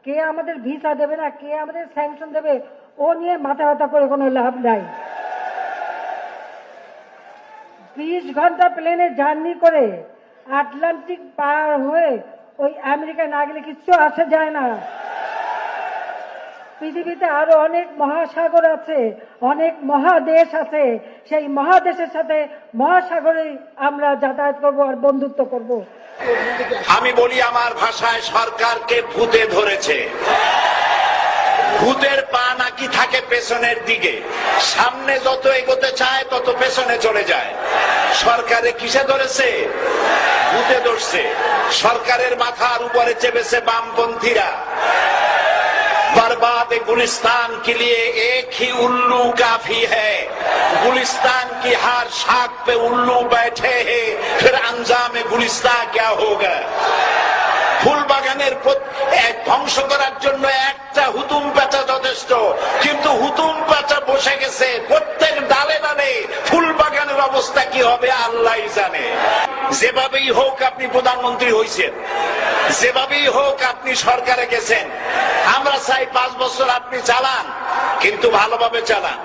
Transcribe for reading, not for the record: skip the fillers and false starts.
কে আমাদের ভিসা দেবে না, কে আমাদের স্যাংশন দেবে, ও নিয়ে মাথা ব্যথা করে কোনো লাভ নাই। 20 ঘন্টা প্লেনে জার্নি করে আটলান্টিক পার হয়ে ওই আমেরিকা না গেলে কিচ্ছু আসা যায় না। পৃথিবীতে আরো অনেক মহাসাগর আছে, অনেক মহাদেশ আছে, সেই মহাদেশের সাথে মহাসাগরে আমরা যাতায়াত করব আর বন্ধুত্ব করব। আমি বলি আমার ভাষায়, সরকারকে ভূতে ধরেছে। ভূতের পা নাকি থাকে পেছনের দিকে, সামনে যত এগোতে চায় তত পেছনে চলে যায়। সরকারে কিসে ধরেছে? ভূতে ধরছে। সরকারের মাথার উপরে চেপেছে বামপন্থীরা। बर्बाद गुलिस्तान के लिए एक ही उल्लू काफी है। गुलिस्तान की हर शाख पे उल्लू बैठे हैं, फिर अंजाम गुलिस्तान क्या होगा? ফুল বাগানের ধ্বংস করার জন্য একটা হুতুম পেঁচা যথেষ্ট, কিন্তু হুতুম পেঁচা বসে গেছে প্রত্যেক ডালে ডালে। ফুল বাগানের অবস্থা কি হবে আল্লাহই জানে। যেভাবেই হোক আপনি প্রধানমন্ত্রী হয়েছেন, যেভাবেই হোক আপনি সরকারে গেছেন, আমরা চাই 5 বছর আপনি চালান, কিন্তু ভালোভাবে চালান।